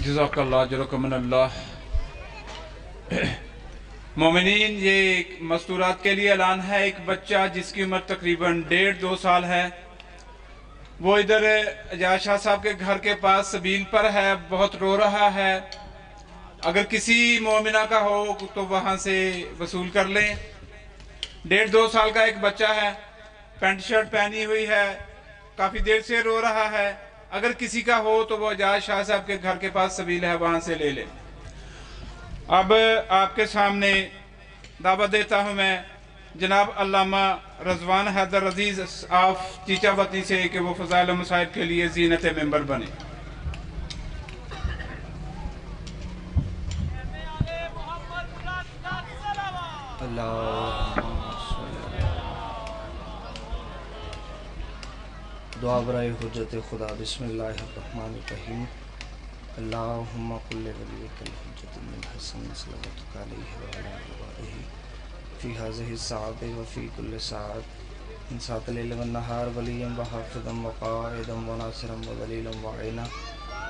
جزاک اللہ اجرکم من اللہ۔ مومنین، یہ ایک مستورات کے لیے اعلان ہے۔ ایک بچہ جس کی عمر تقریباً 1.5-2 سال ہے، وہ ادھر اجاز شاہ صاحب کے گھر کے پاس سبیل پر ہے، بہت رو رہا ہے۔ اگر کسی مومنہ کا ہو تو وہاں سے وصول کر لیں۔ 1.5-2 سال کا ایک بچہ ہے، پینٹ شرٹ پہنی ہوئی ہے، کافی دیر سے رو رہا ہے۔ اگر کسی کا ہو تو وہ اجاز شاہ صاحب کے گھر کے پاس سبیل ہے، وہاں سے لے لیں۔ اب آپ کے سامنے دعوت دیتا ہوں میں جناب علامہ رضوان حیدر عزیز آف چیچا وطی سے کہ وہ فضائل و مصائب کے لیے زینت ممبر بنے۔ دعا برائے حجت خدا۔ بسم اللہ الرحمن الرحیم۔ اللہم قل ولیک الحجت من حسن صلواتک علیہ وعلی آلہ فی هذه الساعة وفی کل ساعة من ساعة اللیل والنہار ولیا وحافظا وقائدا وناصرا وذلیلا وعینا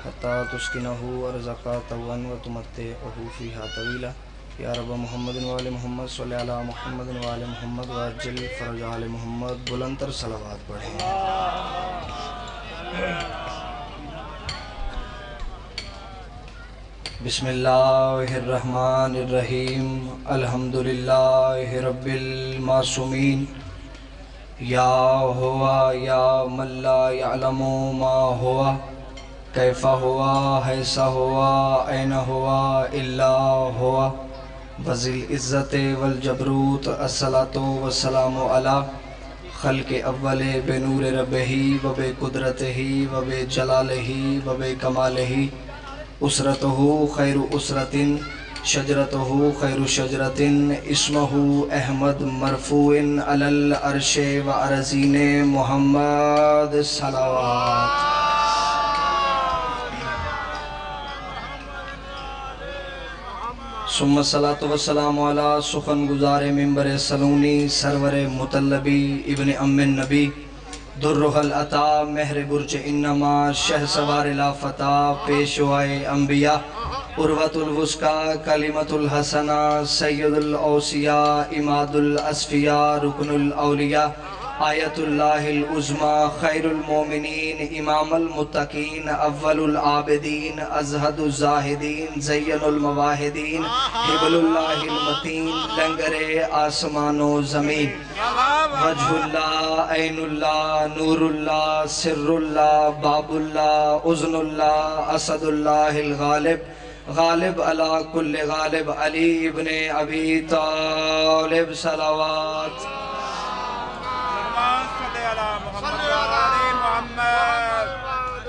حتی تسکنہ ارزقا طوعا وتمتعہ فیہا طویلا۔ یا رب محمد وآل محمد صلی علی محمد وآل محمد وعجل فرج آل محمد۔ بلند تر صلوات پڑھیں۔ بسم اللہ الرحمن الرحیم۔ الحمدللہ رب المعصومین۔ یا ہوا یا من لا یعلم ما ہوا کیف ہوا حیث ہوا این ہوا الا ہوا وذی العزت والجبروت الصلاة والسلام علی خلق اول بنور ربہ و بقدرتہ و بجلالہ و بکمالہ اسرتہ خیر اسرت شجرتہ خیر شجرت اسمہ احمد مرفوع علی العرش و ارزین محمد صلوات۔ ثم الصلاة والسلام علی سخن گزار ممبر سلونی سرور مطلبی ابن ام النبی درہ العطا مہر برج انما شہ سوار لا فتح پیشوائے انبیاء عروۃ الوثقی کلمۃ الحسنہ سید الاوصیاء اماد الاسفیاء رکن الاولیاء آیت اللہ العظمیٰ خیر المومنین امام المتقین اول العابدین ازہد الزاہدین زین المواحدین حبل اللہ المتین لنگر آسمان و زمین وجہ اللہ عین اللہ نور اللہ سر اللہ باب اللہ اذن اللہ اسد اللہ الغالب غالب علی کل غالب علی ابن ابی طالب صلوات۔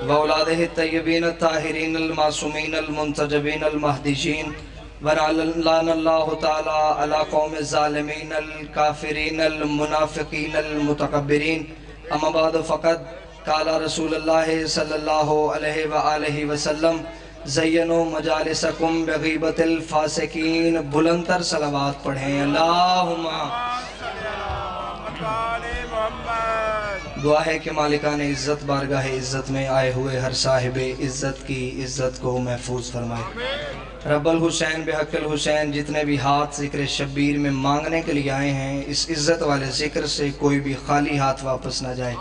وأولادہ الطیبین الطاہرین المعصومین المنتجبین المہدیین ولعن اللہ تعالی علی قوم الظالمین الکافرین المنافقین المتکبرین۔ اما بعد فقد قال رسول اللہ صلی اللہ علیہ وآلہ وسلم زینوا مجالسکم بغیبت الفاسقین۔ بلند تر صلوات پڑھیں۔ اللہم دعا ہے کہ مالکان عزت بارگاہ عزت میں آئے ہوئے ہر صاحب عزت کی عزت کو محفوظ فرمائے۔ رب الحسین بحق الحسین جتنے بھی ہاتھ ذکر شبیر میں مانگنے کے لیے آئے ہیں، اس عزت والے ذکر سے کوئی بھی خالی ہاتھ واپس نہ جائے۔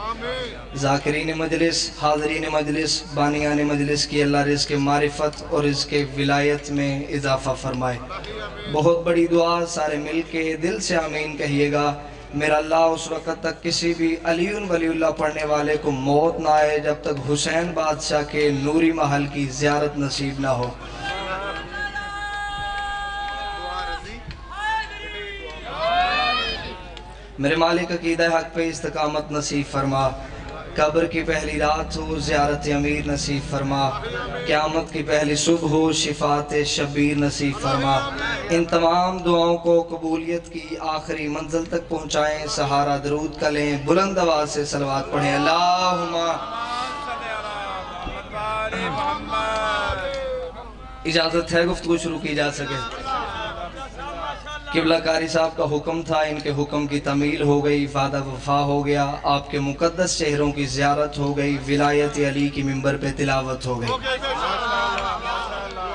ذاکرین مجلس، حاضرین مجلس، بانیان مجلس کی اللہ رزق معرفت اور رزق ولایت میں اضافہ فرمائے۔ بہت بڑی دعا، سارے مل کے دل سے آمین کہیے گا۔ میرا اللہ اس وقت تک کسی بھی علی ولی اللہ پڑھنے والے کو موت نہ آئے جب تک حسین بادشاہ کے نوری محل کی زیارت نصیب نہ ہو۔ میرے مالک عقیدہ حق پہ استقامت نصیب فرما۔ قبر کی پہلی رات ہو زیارت امیر نصیب فرما۔ قیامت کی پہلی صبح ہو شفاعت شبیر نصیب فرما۔ ان تمام دعاؤں کو قبولیت کی آخری منزل تک پہنچائیں۔ سہارا درود کا لیں، بلند آواز سے صلوات پڑھیں۔ اللہم اجازت ہے گفتگو شروع کی جا سکے؟ قبلہ کاری صاحب کا حکم تھا، ان کے حکم کی تعمیل ہو گئی، وعدہ وفا ہو گیا، آپ کے مقدس چہروں کی زیارت ہو گئی، ولایت علی کی ممبر پہ تلاوت ہو گئی۔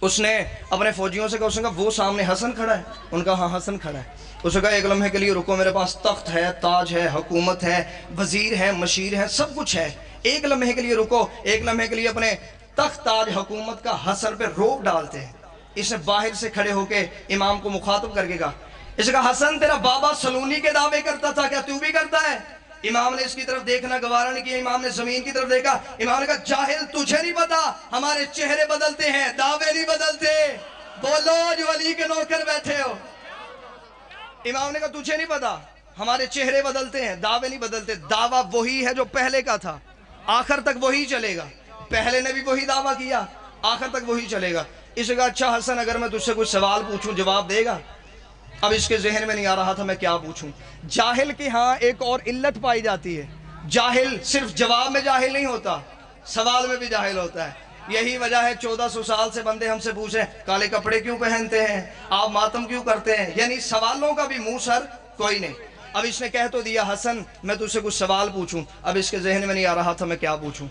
اس نے اپنے فوجیوں سے کہا، اس نے کہا وہ سامنے حسن کھڑا ہے؟ ان کا ہاں حسن کھڑا ہے۔ اس نے کہا ایک لمحے کے لیے رکو، میرے پاس تخت ہے، تاج ہے، حکومت ہے، وزیر ہے، مشیر ہے، سب کچھ ہے، ایک لمحے کے لیے رکو۔ ایک لمحے کے لیے اپنے تخت تاج حکومت کا حسن پہ روک ڈالتے ہیں۔ اس نے باہر سے کھڑے ہو کے امام کو مخاطب کر کے کہا، اس نے کہا حسن تیرا بابا سلونی کے دعوے کرتا تھا، کیا تو بھی کرتا ہے؟ امام نے اس کی طرف دیکھنا گوارا نہیں کیا، امام نے زمین کی طرف دیکھا، امام نے کہا جاہل تجھے نہیں پتا ہمارے چہرے بدلتے ہیں، دعوے نہیں بدلتے۔ بولو جو علی کے نوکر بیٹھے ہو۔ امام نے کہا تجھے نہیں پتا ہمارے چہرے بدلتے ہیں، دعوے نہیں بدلتے۔ دعویٰ وہی ہے جو پہلے کا تھا، آخر تک وہی چلے گا۔ پہلے نے بھی وہی دعویٰ کیا، آخر تک وہی چلے گا۔ اس نے کہا اچھا حسن اگر میں تجھ سے کچھ سوال پوچھوں جواب دے گا؟ اب اس کے ذہن میں نہیں آ رہا تھا میں کیا پوچھوں۔ جاہل کے ہاں ایک اور علت پائی جاتی ہے، جاہل صرف جواب میں جاہل نہیں ہوتا، سوال میں بھی جاہل ہوتا ہے۔ یہی وجہ ہے 1400 سال سے بندے ہم سے پوچھیں کالے کپڑے کیوں پہنتے ہیں، آپ ماتم کیوں کرتے ہیں، یعنی سوالوں کا بھی منہ سر کوئی نہیں۔ اب اس نے کہہ تو دیا حسن میں تجھ سے کچھ سوال پوچھوں، اب اس کے ذہن میں نہیں آ رہا تھا میں کیا پوچھوں۔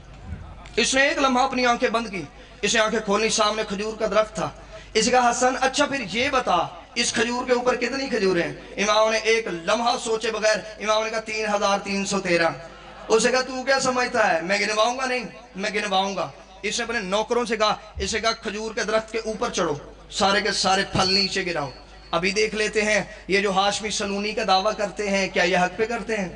اس نے ایک لمحہ اپنی آنکھیں بند کی، اس نے آنکھیں کھولی، سامنے کھجور کا درخت تھا۔ اس نے کہا حسن اچھا پھر یہ بتا اس کھجور کے اوپر کتنی کھجوریں ہیں؟ امام نے ایک لمحہ سوچے بغیر امام نے کہا 3313۔ اس نے کہا تو کیا سمجھتا ہے میں گنواؤں گا؟ نہیں میں گنواؤں گا۔ اس نے اپنے نوکروں سے کہا، اس نے کہا کھجور کے درخت کے اوپر چڑھو، سارے کے سارے پھل نیچے گراؤ۔ ابھی دیکھ لیتے ہیں یہ جو ہاشمی سلونی کا دعویٰ کرتے ہیں کیا یہ حق پہ کرتے ہیں؟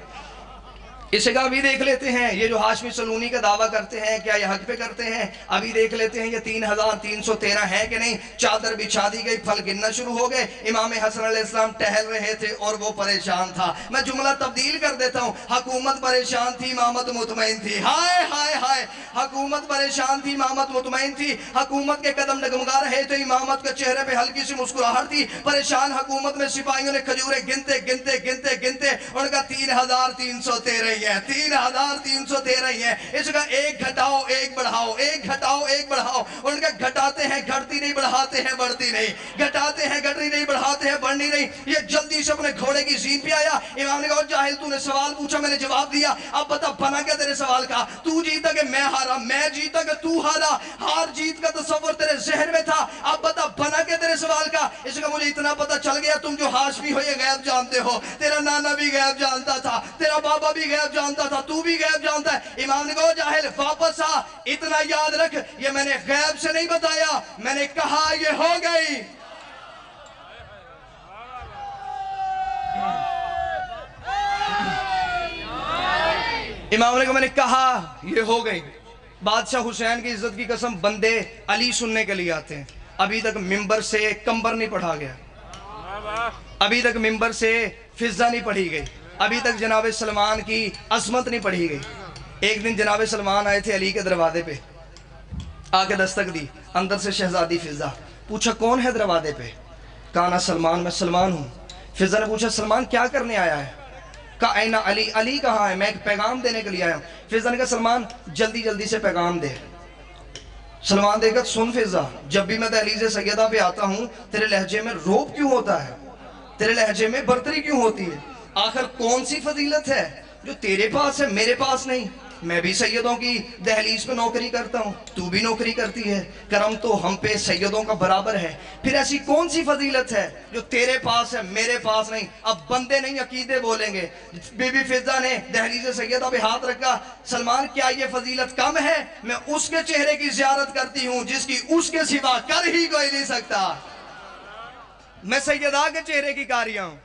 اس سے کہا ابھی دیکھ لیتے ہیں یہ جو ہاشمی سلونی کا دعویٰ کرتے ہیں کیا یہ حق پہ کرتے ہیں؟ ابھی دیکھ لیتے ہیں یہ 3313 ہے کہ نہیں؟ چادر بچھا دی گئی، پھل گننا شروع ہو گئے۔ امام حسن علیہ السلام ٹہل رہے تھے اور وہ پریشان تھا۔ میں جملہ تبدیل کر دیتا ہوں، حکومت پریشان تھی، امامت مطمئن تھی۔ ہائے ہائے ہائے، حکومت پریشان تھی، امامت مطمئن تھی۔ حکومت کے قدم ڈگمگا رہے تھے، امامت کے چہرے پہ ہلکی سی مسکراہٹ تھی۔ پریشان حکومت میں سپاہیوں نے کھجوریں گنتے گنتے گنتے گنتے ان کا 3313 ہے، 3313 ہی ہے۔ اس کا ایک گھٹاؤ ایک بڑھاؤ، ایک گھٹاؤ ایک بڑھاؤ۔ ان کا گھٹاتے ہیں گھٹتی نہیں، بڑھاتے ہیں بڑھتی نہیں، گھٹاتے ہیں گھٹتی نہیں، بڑھاتے ہیں بڑھنی نہیں۔ یہ جلدی سے اپنے گھوڑے کی زین پہ آیا۔ امام نے کہا جاہل تو نے سوال پوچھا میں نے جواب دیا، اب بتا بنا کیا تیرے سوال کا؟ تو جیتا کہ میں ہارا، میں جیتا کہ تو ہارا؟ ہار جیت کا تصور تیرے ذہن میں تھا، اب بتا بنا کیا تیرے سوال کا؟ اس کا مجھے اتنا پتا چل گیا تم جو ہاشمی ہو یہ غیب جانتے ہو، تیرا نانا بھی غیب جانتا تھا، تیرا بابا بھی غیب جانتا تھا، تو بھی غیب جانتا ہے۔ امام نے کہا جاہل واپس آ، اتنا یاد رکھ یہ میں نے غیب سے نہیں بتایا، میں نے کہا یہ ہو گئی۔ امام نے کہا میں نے کہا یہ ہو گئی۔ بادشاہ حسین کی عزت کی قسم بندے علی سننے کے لیے آتے ہیں، ابھی تک ممبر سے کمبر نہیں پڑھا گیا، ابھی تک ممبر سے فضہ نہیں پڑھی گئی، ابھی تک جناب سلمان کی عظمت نہیں پڑھی گئی۔ ایک دن جناب سلمان آئے تھے علی کے دروازے پہ، آ کے دستک دی، اندر سے شہزادی فضہ۔ پوچھا کون ہے دروازے پہ؟ کہا نا سلمان، میں سلمان ہوں۔ فضہ نے پوچھا سلمان کیا کرنے آیا ہے؟ کہا اینا علی، علی کہاں ہے؟ میں ایک پیغام دینے کے لیے آیا ہوں۔ فضہ نے کہا سلمان جلدی جلدی سے پیغام دے۔ سلمان دیکھا سن فضہ، جب بھی میں دہلیز سیدہ پہ آتا ہوں تیرے لہجے میں روب کیوں ہوتا ہے، تیرے لہجے میں برتری کیوں ہوتی ہے؟ آخر کون سی فضیلت ہے جو تیرے پاس ہے میرے پاس نہیں؟ میں بھی سیدوں کی دہلیز پہ نوکری کرتا ہوں، تو بھی نوکری کرتی ہے، کرم تو ہم پہ سیدوں کا برابر ہے، پھر ایسی کون سی فضیلت ہے جو تیرے پاس ہے میرے پاس نہیں؟ اب بندے نہیں عقیدے بولیں گے۔ بی بی فضہ نے دہلیز سیدہ پہ ہاتھ رکھا، سلمان کیا یہ فضیلت کم ہے؟ میں اس کے چہرے کی زیارت کرتی ہوں جس کی اس کے سوا کر ہی کوئی نہیں سکتا۔ میں سیدہ کے چہرے کی کاریاں ہوں،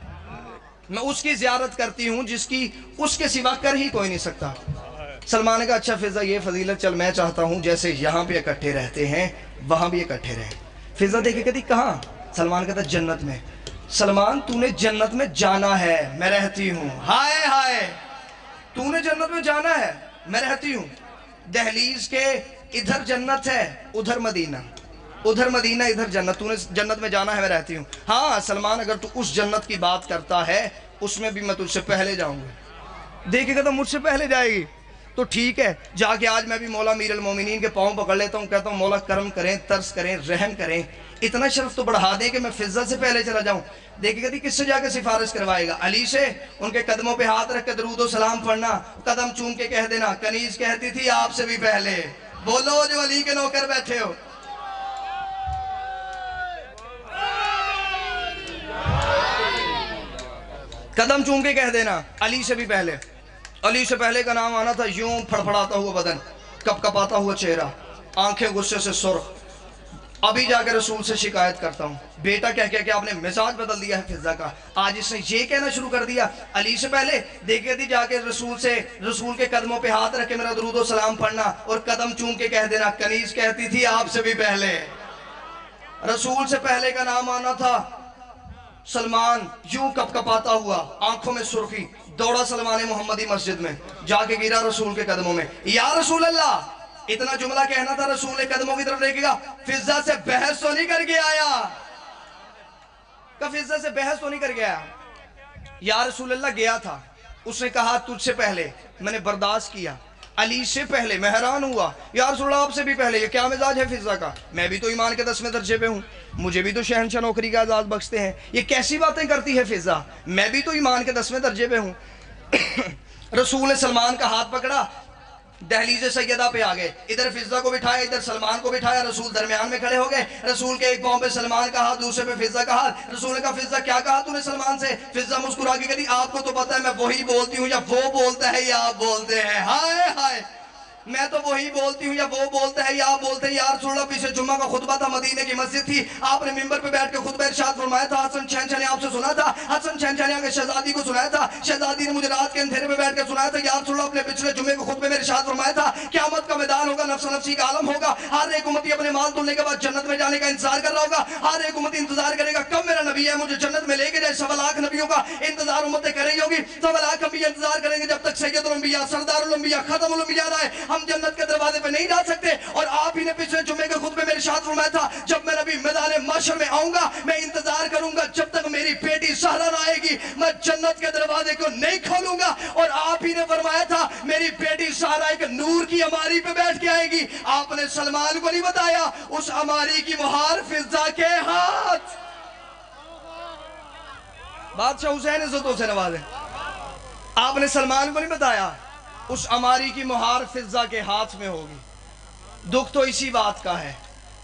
میں اس کی زیارت کرتی ہوں جس کی اس کے سوا کر ہی کوئی نہیں سکتا۔ سلمان نے کہا اچھا فضہ یہ فضیلت چل میں چاہتا ہوں جیسے یہاں پہ اکٹھے رہتے ہیں وہاں بھی اکٹھے رہیں۔ فضہ دیکھے کہتی کہاں؟ سلمان کہتا جنت میں۔ سلمان تو نے جنت میں جانا ہے، میں رہتی ہوں۔ ہائے ہائے، تو نے جنت میں جانا ہے، میں رہتی ہوں۔ دہلیز کے ادھر جنت ہے ادھر مدینہ، ادھر مدینہ ادھر جنت، تو نے جنت میں جانا ہے میں رہتی ہوں۔ ہاں سلمان اگر تو اس جنت کی بات کرتا ہے اس میں بھی میں تجھ سے پہلے جاؤں گا۔ دیکھے گا تو مجھ سے پہلے جائے گی تو ٹھیک ہے، جا کے آج میں بھی مولا امیر المومنین کے پاؤں پکڑ لیتا ہوں، کہتا ہوں مولا کرم کریں، ترس کریں، رحم کریں، اتنا شرف تو بڑھا دیں کہ میں فضہ سے پہلے چلا جاؤں۔ دیکھے گا کس سے جا کے سفارش کروائے گا؟ علی سے۔ ان کے قدموں پہ ہاتھ رکھ کے درود و سلام پڑھنا، قدم چوم کے کہہ دینا کنیز کہتی تھی آپ سے بھی پہلے۔ بولو جو علی کے نوکر بیٹھے ہو۔ قدم چوم کے کہہ دینا علی سے بھی پہلے. علی سے پہلے کا نام آنا تھا یوں پھڑپھڑاتا ہوا بدن، کپ کپاتا ہوا چہرہ، آنکھیں غصے سے سرخ. ابھی جا کے رسول سے شکایت کرتا ہوں، بیٹا کہہ کہ آپ نے مزاج بدل دیا ہے فضا کا. آج اس نے یہ کہنا شروع کر دیا علی سے پہلے. دیکھے تھی جا کے رسول کے قدموں پہ ہاتھ رکھ کے میرا درود و سلام پڑھنا اور قدم چوم کے کہہ دینا کنیز کہتی تھی آپ سے بھی پہلے. رسول سے پہلے کا نام آنا تھا سلمان، یوں کپ کپاتا ہوا، آنکھوں میں سرخی. دوڑا سلمان محمدی مسجد میں، جا کے گرا رسول کے قدموں میں. یا رسول اللہ، اتنا جملہ کہنا تھا، رسول نے قدموں کی طرف دیکھے گا، فضا سے بحث تو نہیں کر کے آیا؟ کہ فضا سے بحث تو نہیں کر کے آیا؟ یا رسول اللہ گیا تھا، اس نے کہا تجھ سے پہلے، میں نے برداشت کیا. علی سے پہلے، میں حیران ہوا، یا رسول اللہ آپ سے بھی پہلے. یہ کیا مزاج ہے فضا کا؟ میں بھی تو ایمان کے 10ویں درجے پہ ہوں، مجھے بھی تو شہنشاہ نوکری کا اعزاز بخشتے ہیں. یہ کیسی باتیں کرتی ہے فضا؟ میں بھی تو ایمان کے 10ویں درجے پہ ہوں. رسول نے سلمان کا ہاتھ پکڑا، دہلیز سیدہ پہ آگئے، ادھر فضا کو بٹھایا، ادھر سلمان کو بٹھایا. رسول درمیان میں کھڑے ہو گئے. رسول کے ایک پاؤں پہ سلمان کا ہاتھ، دوسرے پہ فضا کا ہاتھ. رسول نے کہا فضا کیا کہا تو نے سلمان سے؟ فضا مسکرا کے کہتی آپ کو تو پتہ ہے میں وہی بولتی ہوں، یا وہ بولتا ہے یا آپ بولتے ہیں. ہائے ہائے، میں تو وہی بولتی ہوں یا وہ بولتا ہے یا آپ بولتے ہیں. یا رسول اللہ، پیچھے جمعہ کا خطبہ تھا، مدینے کی مسجد تھی، آپ نے ممبر پہ بیٹھ کے خطبہ ارشاد فرمایا تھا. حسن شہنشاہ نے آپ سے سنا تھا، حسن شہنشاہ نے آگے شہزادی کو سنایا تھا، شہزادی نے مجھے رات کے اندھیرے پہ بیٹھ کے سنایا تھا. یا رسول اللہ، اپنے پچھلے جمعے کو خطبے میں ارشاد فرمایا تھا قیامت کا میدان ہوگا، نفس نفسی کا عالم ہوگا، ہر ایک امتی اپنے مال تولنے کے بعد جنت میں جانے کا انتظار کر رہا ہوگا. ہر ایک امتی انتظار کرے گا کب میرا نبی ہے مجھے جنت میں لے کے جائے. 1.25 لاکھ نبیوں کا انتظار امتیں کر رہی ہوگی، 1.25 لاکھ انبیاء انتظار کریں گے جب تک سید الانبیاء، سردار الانبیاء، ختم الانبیاء رہے. ہم جنت کے دروازے پہ نہیں جا سکتے. اور آپ ہی نے پچھلے جمعے کے خطبے میں ارشاد فرمایا تھا جب میں نبی میدان محشر میں آؤں گا میں انتظار کروں گا جب تک میری بیٹی زہرا نہ آئے گی میں جنت کے دروازے کو نہیں کھولوں گا. اور آپ ہی نے فرمایا تھا میری بیٹی زہرا ایک نور کی عماری پہ بیٹھ کے آئے گی. آپ نے سلمان کو نہیں بتایا اس عماری کی مہار فضا کے ہاتھ. بادشاہ حسین عزتوں سے نوازے. آپ نے سلمان کو نہیں بتایا اس عماری کی مہار فضا کے ہاتھ میں ہوگی. دکھ تو اسی بات کا ہے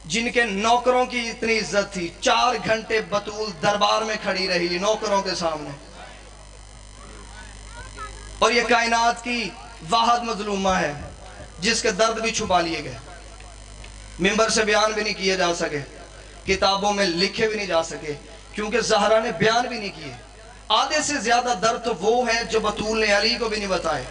جن کے نوکروں کی اتنی عزت تھی، 4 گھنٹے بطول دربار میں کھڑی رہی نوکروں کے سامنے، اور یہ کائنات کی واحد مظلومہ ہے جس کے درد بھی چھپا لیے گئے، ممبر سے بیان بھی نہیں کیے جا سکے، کتابوں میں لکھے بھی نہیں جا سکے، کیونکہ زہرا نے بیان بھی نہیں کیے. آدھے سے زیادہ درد تو وہ ہے جو بطول نے علی کو بھی نہیں بتائے.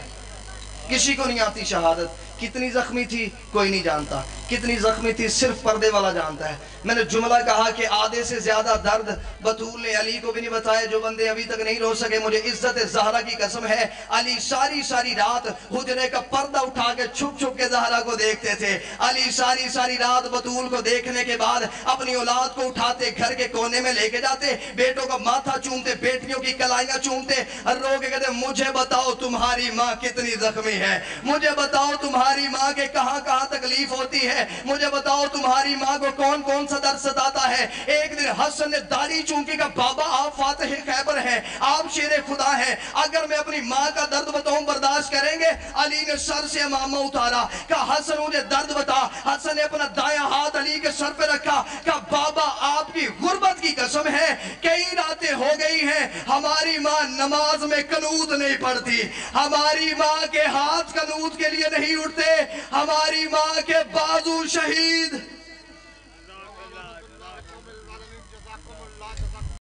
کسی کو نہیں آتی شہادت. کتنی زخمی تھی کوئی نہیں جانتا، کتنی زخمی تھی صرف پردے والا جانتا ہے. میں نے جملہ کہا کہ آدھے سے زیادہ درد بطول نے علی کو بھی نہیں بتایا. جو بندے ابھی تک نہیں رو سکے، مجھے عزت زہرا کی قسم ہے، علی ساری رات حجرے کا پردہ اٹھا کے چھپ چھپ کے زہرا کو دیکھتے تھے. علی ساری رات بطول کو دیکھنے کے بعد اپنی اولاد کو اٹھاتے گھر کے کونے میں لے کے جاتے، بیٹوں کا ماتھا چومتے، بیٹیوں کی کلائیاں چومتے، اور رو کے کہتے مجھے بتاؤ تمہاری ماں کتنی زخمی ہے، مجھے بتاؤ تمہاری ماں کے کہاں کہاں تکلیف ہوتی ہے، مجھے بتاؤ تمہاری ماں کو کون کون سا درد ستاتا ہے. ایک دن حسن نے داڑھی چونکی کا بابا آپ فاتح خیبر ہیں، آپ شیر خدا ہیں، اگر میں اپنی ماں کا درد بتاؤں برداشت کریں گے؟ علی نے سر سے امامہ اتارا، کہا حسن مجھے درد بتا. حسن نے اپنا دایاں ہاتھ علی کے سر پہ رکھا، کہا بابا آپ کی غربت کی قسم ہے کئی راتیں ہو گئی ہیں ہماری ماں نماز میں قنوت نہیں پڑھتی، ہماری ماں کے ہاتھ قنوت کے لیے نہیں اٹھتے، ہماری ماں کے بازو شہید